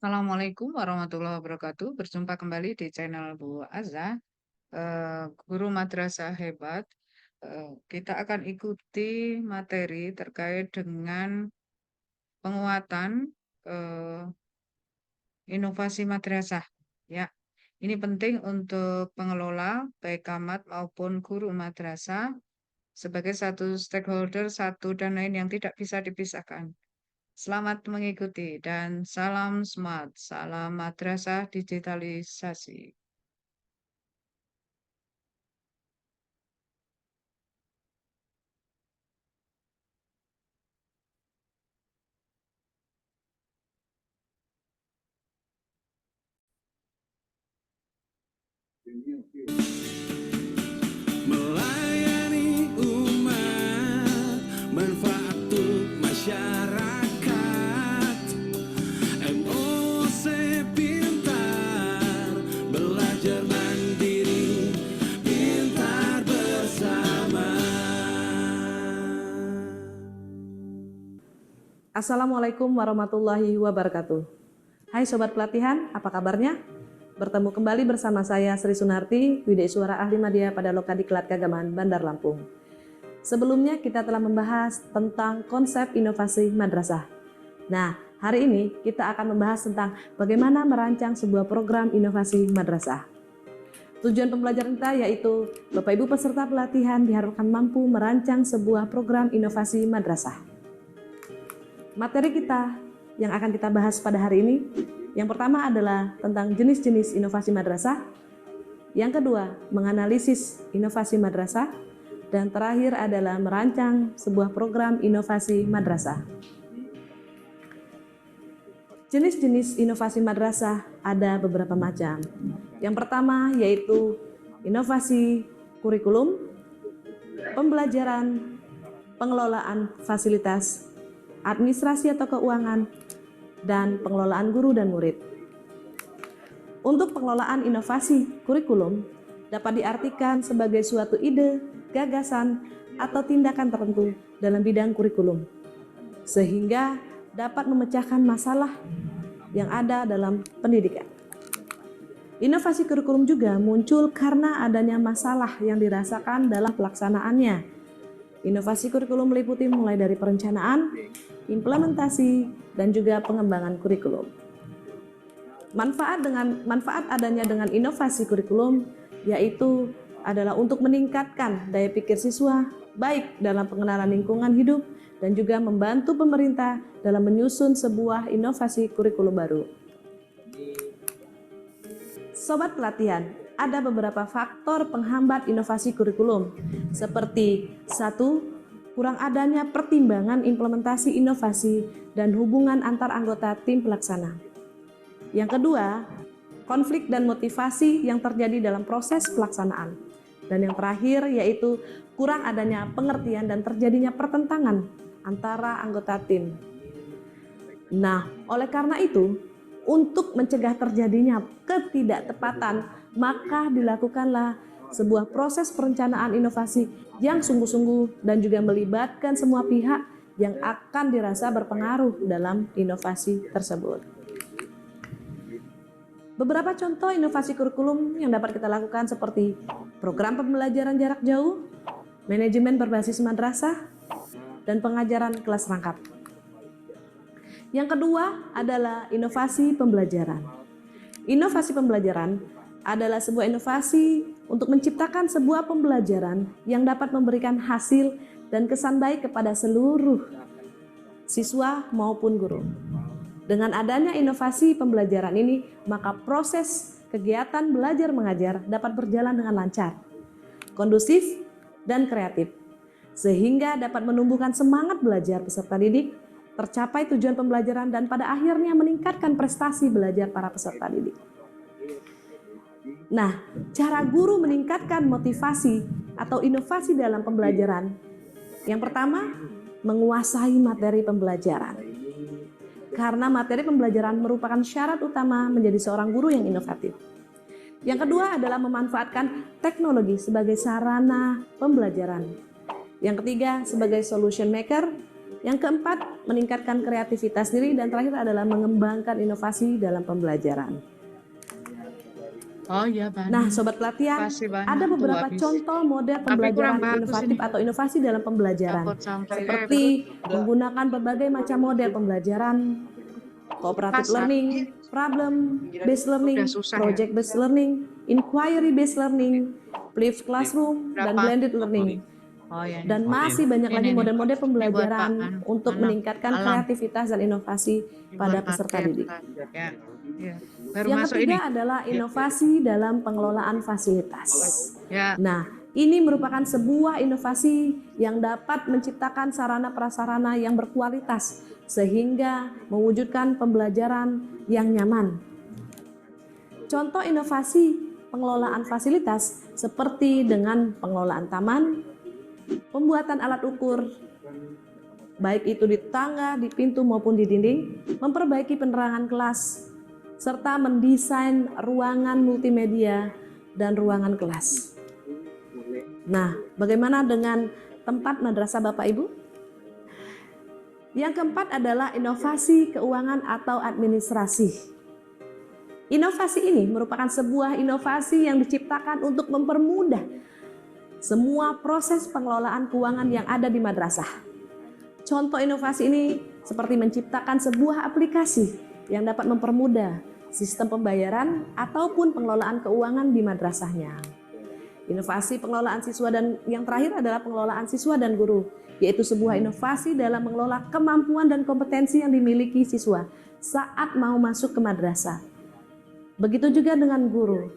Assalamualaikum warahmatullahi wabarakatuh. Berjumpa kembali di channel Bu Azza, Guru Madrasah Hebat. Kita akan ikuti materi terkait dengan penguatan eh, inovasi madrasah. Ya, ini penting untuk pengelola, baik camat maupun guru madrasah, sebagai satu stakeholder satu dan lain yang tidak bisa dipisahkan. Selamat mengikuti dan salam smart, salam madrasah digitalisasi. Melayani umat, manfaat untuk masyarakat. MOC pintar, belajar mandiri, pintar bersama. Assalamualaikum warahmatullahi wabarakatuh. Hai Sobat Pelatihan, apa kabarnya? Bertemu kembali bersama saya Sri Sunarti, Widya Suara Ahli Madya pada Lokadiklat Kagaman, Bandar Lampung. Sebelumnya kita telah membahas tentang konsep inovasi madrasah. Nah, hari ini kita akan membahas tentang bagaimana merancang sebuah program inovasi madrasah. Tujuan pembelajaran kita yaitu Bapak Ibu peserta pelatihan diharapkan mampu merancang sebuah program inovasi madrasah. Materi kita yang akan kita bahas pada hari ini, yang pertama adalah tentang jenis-jenis inovasi madrasah, yang kedua menganalisis inovasi madrasah, dan terakhir adalah merancang sebuah program inovasi madrasah. Jenis-jenis inovasi madrasah ada beberapa macam. Yang pertama yaitu inovasi kurikulum, pembelajaran, pengelolaan fasilitas, administrasi atau keuangan, dan pengelolaan guru dan murid. Untuk pengelolaan inovasi kurikulum dapat diartikan sebagai suatu ide, gagasan, atau tindakan tertentu dalam bidang kurikulum, sehingga dapat memecahkan masalah yang ada dalam pendidikan. Inovasi kurikulum juga muncul karena adanya masalah yang dirasakan dalam pelaksanaannya. Inovasi kurikulum meliputi mulai dari perencanaan, implementasi, dan juga pengembangan kurikulum. Manfaat adanya dengan inovasi kurikulum yaitu adalah untuk meningkatkan daya pikir siswa baik dalam pengenalan lingkungan hidup dan juga membantu pemerintah dalam menyusun sebuah inovasi kurikulum baru. Sobat pelatihan, ada beberapa faktor penghambat inovasi kurikulum seperti 1. Kurang adanya pertimbangan implementasi inovasi dan hubungan antar anggota tim pelaksana. Yang kedua, konflik dan motivasi yang terjadi dalam proses pelaksanaan. Dan yang terakhir yaitu kurang adanya pengertian dan terjadinya pertentangan antara anggota tim. Nah, oleh karena itu, untuk mencegah terjadinya ketidaktepatan, maka dilakukanlah sebuah proses perencanaan inovasi yang sungguh-sungguh dan juga melibatkan semua pihak yang akan dirasa berpengaruh dalam inovasi tersebut. Beberapa contoh inovasi kurikulum yang dapat kita lakukan seperti program pembelajaran jarak jauh, manajemen berbasis madrasah, dan pengajaran kelas rangkap. Yang kedua adalah inovasi pembelajaran. Inovasi pembelajaran adalah sebuah inovasi untuk menciptakan sebuah pembelajaran yang dapat memberikan hasil dan kesan baik kepada seluruh siswa maupun guru. Dengan adanya inovasi pembelajaran ini, maka proses kegiatan belajar mengajar dapat berjalan dengan lancar, kondusif, dan kreatif, sehingga dapat menumbuhkan semangat belajar peserta didik, tercapai tujuan pembelajaran, dan pada akhirnya meningkatkan prestasi belajar para peserta didik. Nah, cara guru meningkatkan motivasi atau inovasi dalam pembelajaran. Yang pertama, menguasai materi pembelajaran. Karena materi pembelajaran merupakan syarat utama menjadi seorang guru yang inovatif. Yang kedua adalah memanfaatkan teknologi sebagai sarana pembelajaran. Yang ketiga, sebagai solution maker. Yang keempat, meningkatkan kreativitas diri, dan terakhir adalah mengembangkan inovasi dalam pembelajaran. Oh iya, Nah, Bani. sobat pelatihan, Kasih banyak ada tuh beberapa habis. contoh model Tapi kurang pembelajaran bagus inovatif ini. atau inovasi dalam pembelajaran, Takut sampai seperti menggunakan berbagai macam model pembelajaran, cooperative pasar. learning, problem based learning, Udah susah ya. project based learning, inquiry based learning, flipped classroom, dan Berapa? blended learning. Oh ya. Dan masih banyak Ini lagi nih. model-model Ini buat pembelajaran Pak untuk meningkatkan Alam. kreativitas dan inovasi Ini pada buat peserta Pak didik. Ya. Ya. Baru Yang masuk ini. ketiga adalah inovasi dalam pengelolaan fasilitas. Ya. Nah, ini merupakan sebuah inovasi yang dapat menciptakan sarana prasarana yang berkualitas sehingga mewujudkan pembelajaran yang nyaman. Contoh inovasi pengelolaan fasilitas seperti dengan pengelolaan taman, pembuatan alat ukur, baik itu di tangga, di pintu maupun di dinding, memperbaiki penerangan kelas, serta mendesain ruangan multimedia dan ruangan kelas. Nah, bagaimana dengan tempat madrasah Bapak Ibu? Yang keempat adalah inovasi keuangan atau administrasi. Inovasi ini merupakan sebuah inovasi yang diciptakan untuk mempermudah semua proses pengelolaan keuangan yang ada di madrasah. Contoh inovasi ini seperti menciptakan sebuah aplikasi yang dapat mempermudah sistem pembayaran ataupun pengelolaan keuangan di madrasahnya. Inovasi pengelolaan siswa, dan yang terakhir adalah pengelolaan siswa dan guru, yaitu sebuah inovasi dalam mengelola kemampuan dan kompetensi yang dimiliki siswa saat mau masuk ke madrasah. Begitu juga dengan guru.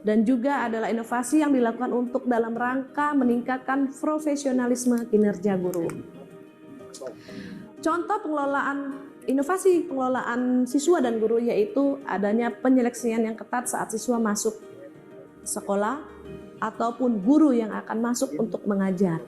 Dan juga adalah inovasi yang dilakukan untuk dalam rangka meningkatkan profesionalisme kinerja guru. Contoh inovasi pengelolaan siswa dan guru yaitu adanya penyeleksian yang ketat saat siswa masuk sekolah ataupun guru yang akan masuk untuk mengajar,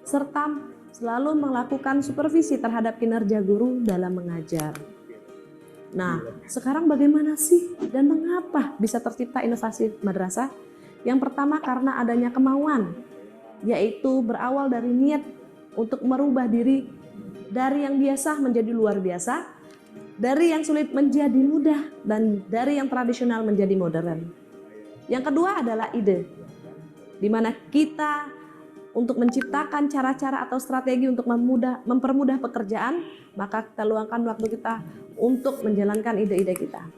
serta selalu melakukan supervisi terhadap kinerja guru dalam mengajar. Nah, sekarang bagaimana sih dan mengapa bisa tercipta inovasi madrasah? Yang pertama, karena adanya kemauan, yaitu berawal dari niat untuk merubah diri dari yang biasa menjadi luar biasa, dari yang sulit menjadi mudah, dan dari yang tradisional menjadi modern. Yang kedua adalah ide, di mana kita untuk menciptakan cara-cara atau strategi untuk mempermudah pekerjaan, maka kita luangkan waktu kita untuk menjalankan ide-ide kita.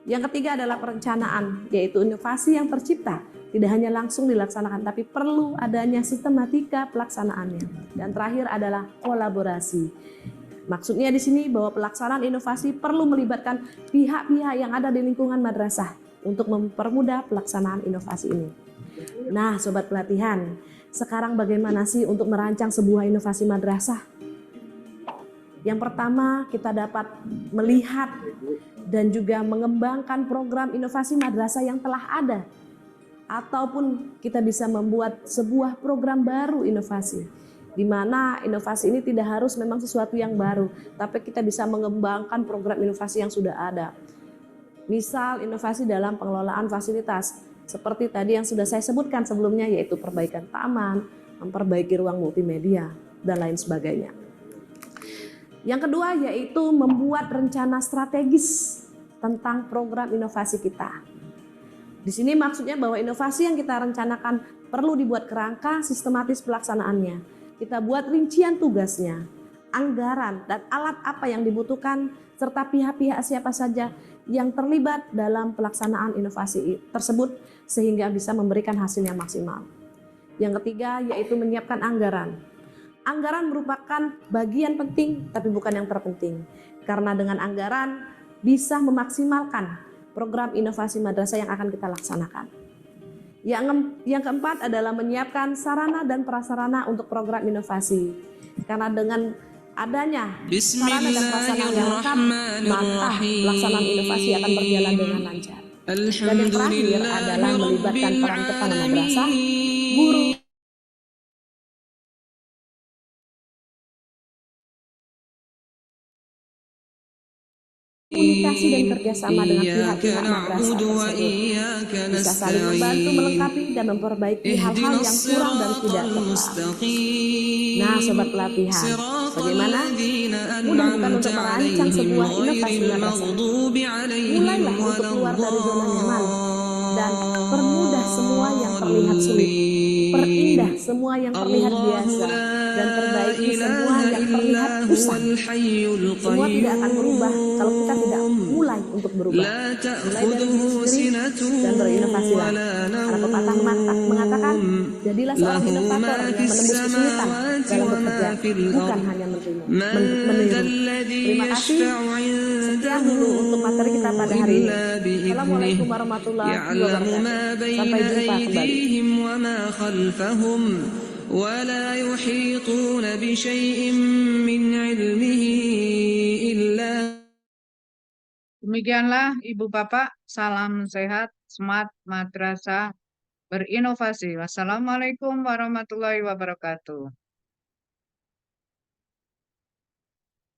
Yang ketiga adalah perencanaan, yaitu inovasi yang tercipta tidak hanya langsung dilaksanakan, tapi perlu adanya sistematika pelaksanaannya. Dan terakhir adalah kolaborasi. Maksudnya di sini bahwa pelaksanaan inovasi perlu melibatkan pihak-pihak yang ada di lingkungan madrasah untuk mempermudah pelaksanaan inovasi ini. Nah, sobat pelatihan, sekarang bagaimana sih untuk merancang sebuah inovasi madrasah? Yang pertama, kita dapat melihat dan juga mengembangkan program inovasi madrasah yang telah ada, ataupun kita bisa membuat sebuah program baru inovasi, di mana inovasi ini tidak harus memang sesuatu yang baru, tapi kita bisa mengembangkan program inovasi yang sudah ada. Misal inovasi dalam pengelolaan fasilitas, seperti tadi yang sudah saya sebutkan sebelumnya, yaitu perbaikan taman, memperbaiki ruang multimedia, dan lain sebagainya. Yang kedua yaitu membuat rencana strategis tentang program inovasi kita. Di sini maksudnya bahwa inovasi yang kita rencanakan perlu dibuat kerangka sistematis pelaksanaannya. Kita buat rincian tugasnya, anggaran, dan alat apa yang dibutuhkan, serta pihak-pihak siapa saja yang terlibat dalam pelaksanaan inovasi tersebut sehingga bisa memberikan hasil yang maksimal. Yang ketiga yaitu menyiapkan anggaran. Anggaran merupakan bagian penting tapi bukan yang terpenting, karena dengan anggaran bisa memaksimalkan program inovasi madrasah yang akan kita laksanakan. Yang keempat adalah menyiapkan sarana dan prasarana untuk program inovasi, karena dengan adanya sarana dan prasarana yang lengkap, maka pelaksanaan inovasi akan berjalan dengan lancar. Dan yang terakhir adalah melibatkan peran kepala madrasah, guru, komunikasi dan kerjasama dengan pihak-pihak madrasah tersebut, bisa saling membantu melengkapi dan memperbaiki hal-hal yang kurang dan tidak tepat. Nah, sobat pelatihan, Bagaimana? Mudah bukan untuk merancang sebuah inovasi madrasah. Mulailah untuk keluar dari zona nyaman dan permudah semua yang terlihat sulit. Perindah semua yang terlihat biasa dan perbaiki semua yang terlihat usang. Semua tidak akan berubah kalau kita tidak mulai untuk berubah. Mulai dari diri sendiri dan berinovasilah. Karena pepatah mengatakan, jadilah seorang inovator yang menembus kesulitan dalam bekerja, bukan hanya meniru. Terima kasih. Sekian dulu untuk materi kita pada hari ini. Assalamualaikum warahmatullahi wabarakatuh. Sampai jumpa kembali. ولا يحيطون بشيء من علمه إلا. Demikianlah Ibu Bapak, salam sehat, semangat madrasah berinovasi. Wassalamualaikum warahmatullahi wabarakatuh.